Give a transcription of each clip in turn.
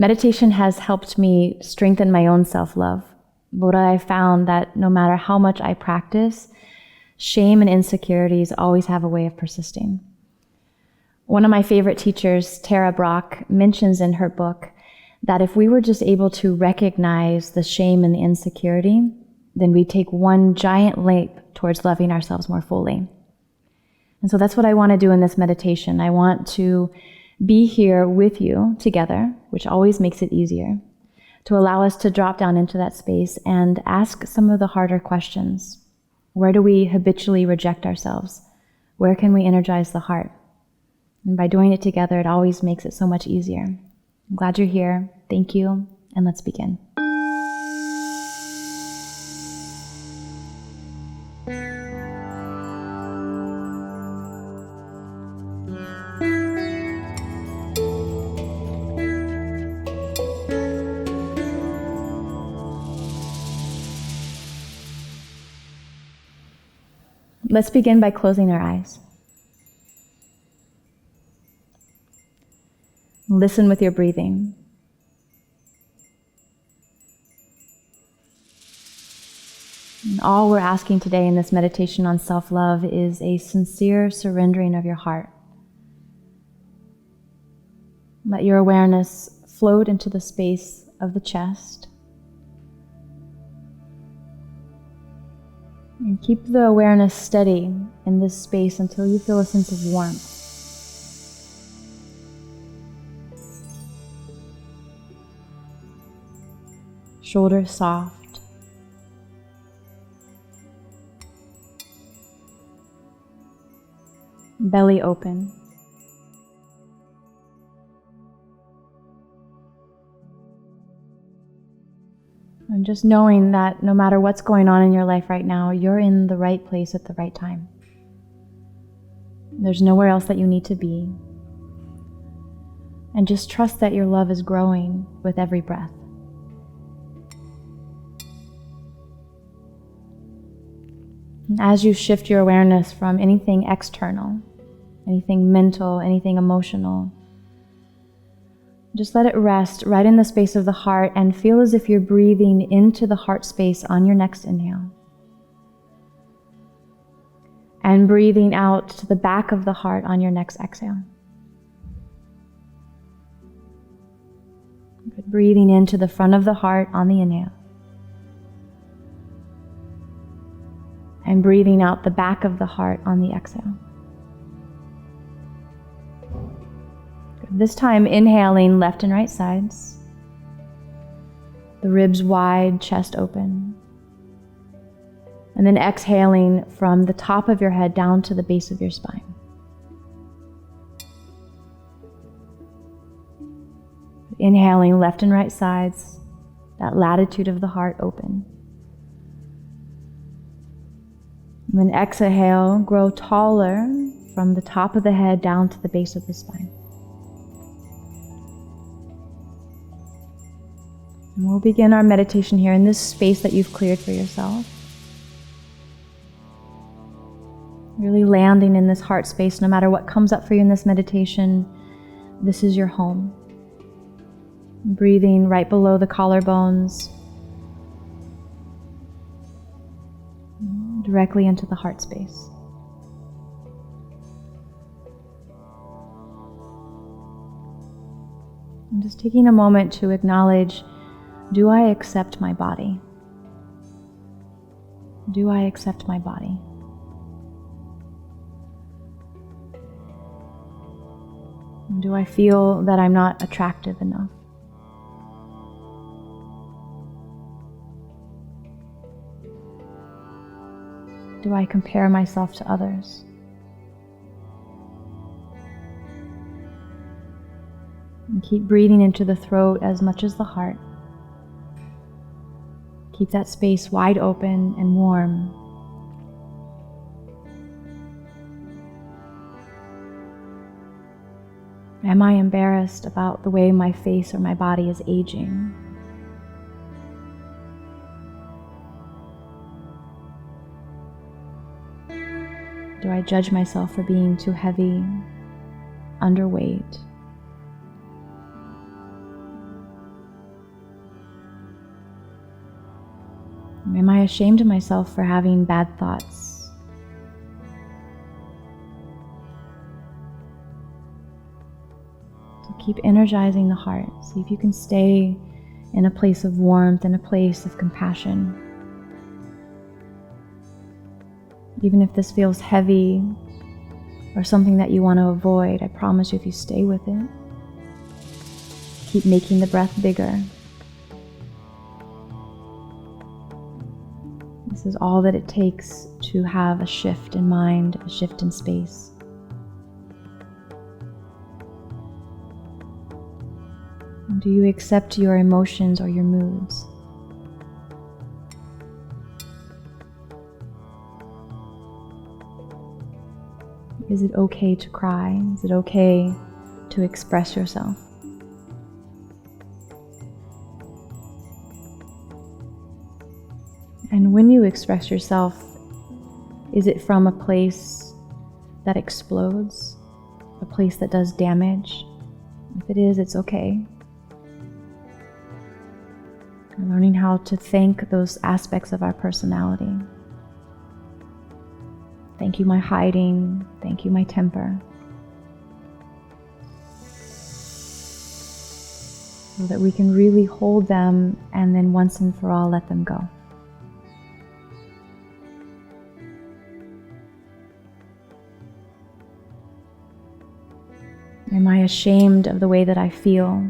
Meditation has helped me strengthen my own self-love. But I found that no matter how much I practice, shame and insecurities always have a way of persisting. One of my favorite teachers, Tara Brach, mentions in her book that if we were just able to recognize the shame and the insecurity, then we take one giant leap towards loving ourselves more fully. And so that's what I want to do in this meditation. I want to be here with you together, which always makes it easier, to allow us to drop down into that space and ask some of the harder questions. Where do we habitually reject ourselves? Where can we energize the heart? And by doing it together, it always makes it so much easier. I'm glad you're here. Thank you, and let's begin. Let's begin by closing our eyes. Listen with your breathing. And all we're asking today in this meditation on self-love is a sincere surrendering of your heart. Let your awareness float into the space of the chest. And keep the awareness steady in this space until you feel a sense of warmth. Shoulders soft. Belly open. And just knowing that no matter what's going on in your life right now, you're in the right place at the right time. There's nowhere else that you need to be. And just trust that your love is growing with every breath. And as you shift your awareness from anything external, anything mental, anything emotional, just let it rest right in the space of the heart and feel as if you're breathing into the heart space on your next inhale. And breathing out to the back of the heart on your next exhale. Breathing into the front of the heart on the inhale. And breathing out the back of the heart on the exhale. This time, inhaling left and right sides. The ribs wide, chest open. And then exhaling from the top of your head down to the base of your spine. Inhaling left and right sides, that latitude of the heart open. And then exhale, grow taller from the top of the head down to the base of the spine. And we'll begin our meditation here in this space that you've cleared for yourself. Really landing in this heart space, no matter what comes up for you in this meditation, this is your home. Breathing right below the collarbones, directly into the heart space. I'm just taking a moment to acknowledge, do I accept my body? Do I accept my body? Do I feel that I'm not attractive enough? Do I compare myself to others? And keep breathing into the throat as much as the heart. Keep that space wide open and warm. Am I embarrassed about the way my face or my body is aging? Do I judge myself for being too heavy, underweight? Am I ashamed of myself for having bad thoughts? So keep energizing the heart. See if you can stay in a place of warmth, in a place of compassion. Even if this feels heavy or something that you want to avoid, I promise you, if you stay with it, keep making the breath bigger. This is all that it takes to have a shift in mind, a shift in space. And do you accept your emotions or your moods? Is it okay to cry? Is it okay to express yourself? And when you express yourself, is it from a place that explodes? A place that does damage? If it is, it's okay. And learning how to thank those aspects of our personality. Thank you, my hiding. Thank you, my temper. So that we can really hold them and then once and for all let them go. Am I ashamed of the way that I feel?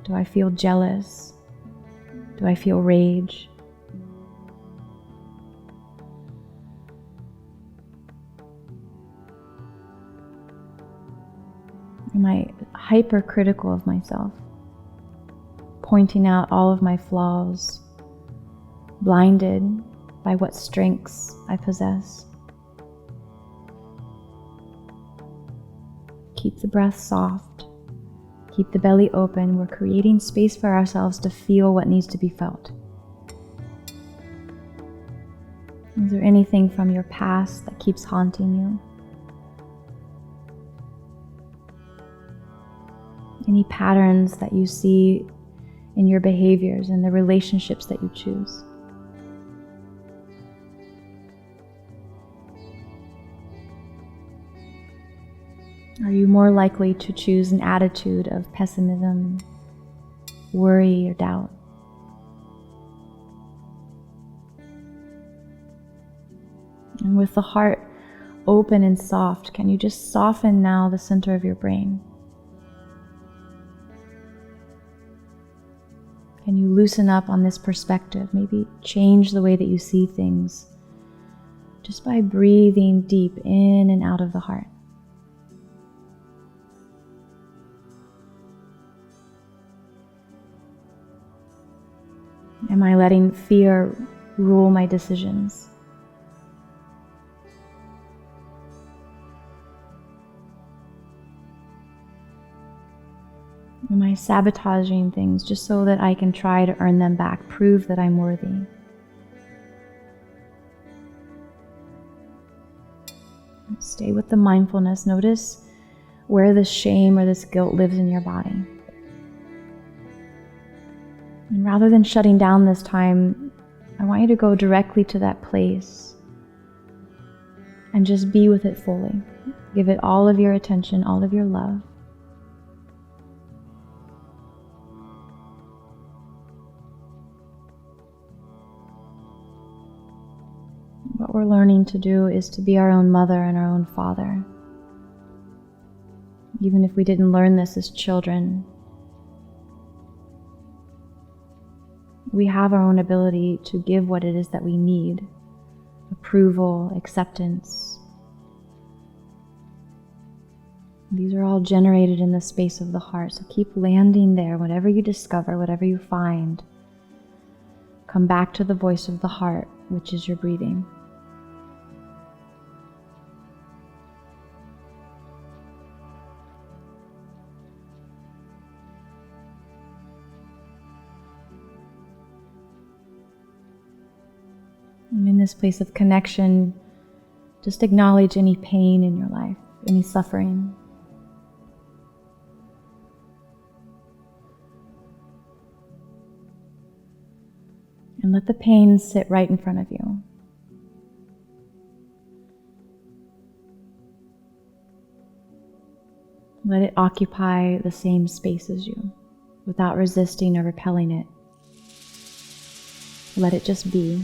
Do I feel jealous? Do I feel rage? Am I hypercritical of myself? Pointing out all of my flaws, blinded by what strengths I possess? Keep the breath soft. Keep the belly open. We're creating space for ourselves to feel what needs to be felt. Is there anything from your past that keeps haunting you? Any patterns that you see in your behaviors and the relationships that you choose? Are you more likely to choose an attitude of pessimism, worry, or doubt? And with the heart open and soft, can you just soften now the center of your brain? Can you loosen up on this perspective? Maybe change the way that you see things just by breathing deep in and out of the heart. Am I letting fear rule my decisions? Am I sabotaging things just so that I can try to earn them back, prove that I'm worthy? Stay with the mindfulness. Notice where this shame or this guilt lives in your body. And rather than shutting down this time, I want you to go directly to that place and just be with it fully. Give it all of your attention, all of your love. What we're learning to do is to be our own mother and our own father. Even if we didn't learn this as children, we have our own ability to give what it is that we need. Approval, acceptance. These are all generated in the space of the heart. So keep landing there. Whatever you discover, whatever you find, come back to the voice of the heart, which is your breathing. And in this place of connection, just acknowledge any pain in your life, any suffering. And let the pain sit right in front of you. Let it occupy the same space as you, without resisting or repelling it. Let it just be.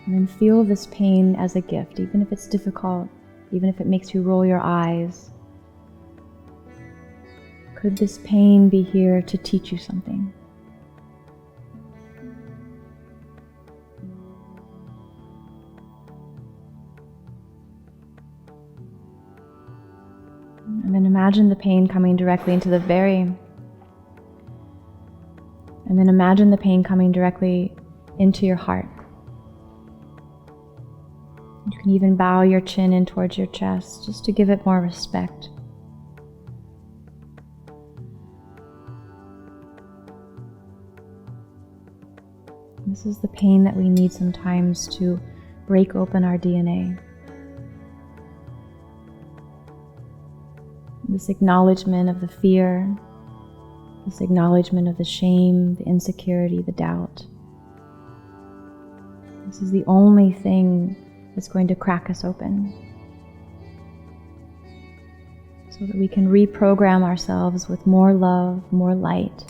And then feel this pain as a gift, even if it's difficult, even if it makes you roll your eyes. Could this pain be here to teach you something? And then imagine the pain coming directly into the and then imagine the pain coming directly into your heart. You can even bow your chin in towards your chest just to give it more respect. This is the pain that we need sometimes to break open our DNA. This acknowledgement of the fear, this acknowledgement of the shame, the insecurity, the doubt. This is the only thing that's going to crack us open, so that we can reprogram ourselves with more love, more light.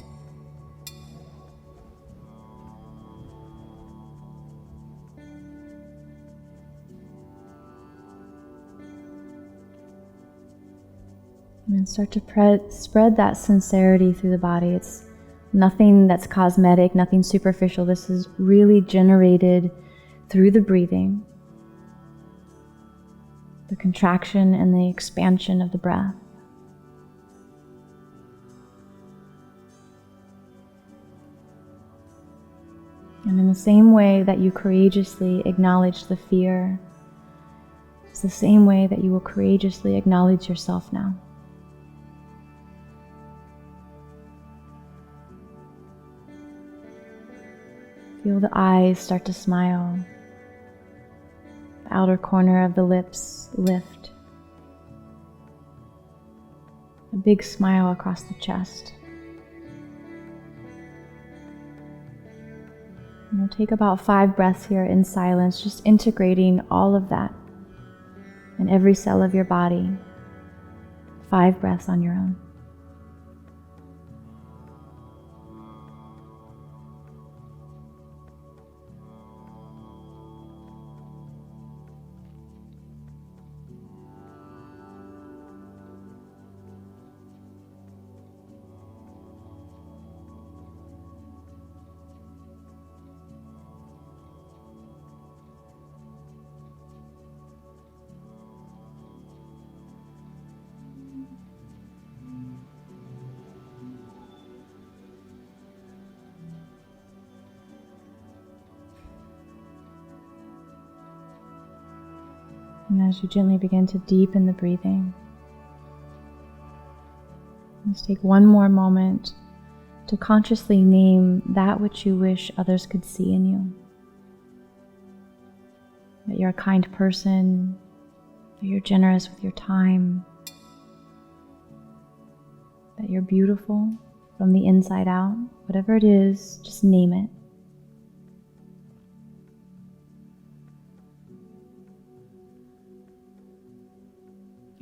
And then start to spread that sincerity through the body. It's nothing that's cosmetic, nothing superficial. This is really generated through the breathing, the contraction and the expansion of the breath. And in the same way that you courageously acknowledge the fear, it's the same way that you will courageously acknowledge yourself now. Feel the eyes start to smile. The outer corner of the lips lift. A big smile across the chest. And we'll take about 5 breaths here in silence, just integrating all of that in every cell of your body. 5 breaths on your own. And as you gently begin to deepen the breathing, let's take one more moment to consciously name that which you wish others could see in you. That you're a kind person, that you're generous with your time, that you're beautiful from the inside out. Whatever it is, just name it.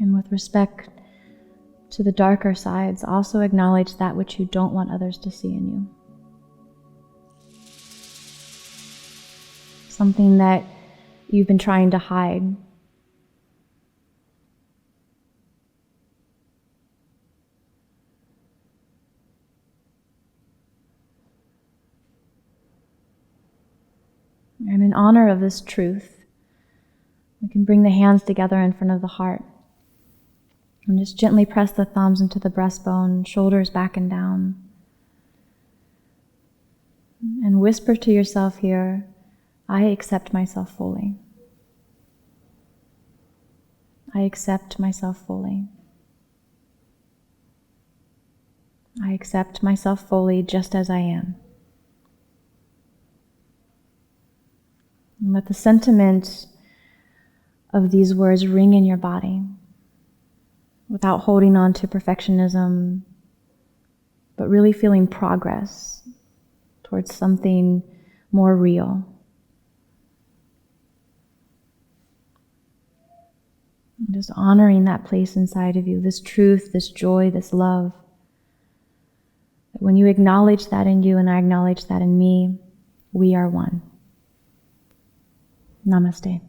And with respect to the darker sides, also acknowledge that which you don't want others to see in you. Something that you've been trying to hide. And in honor of this truth, we can bring the hands together in front of the heart. And just gently press the thumbs into the breastbone, shoulders back and down. And whisper to yourself here, I accept myself fully. I accept myself fully. I accept myself fully just as I am. And let the sentiment of these words ring in your body. without holding on to perfectionism, but really feeling progress towards something more real. And just honoring that place inside of you, this truth, this joy, this love. That when you acknowledge that in you and I acknowledge that in me, we are one. Namaste.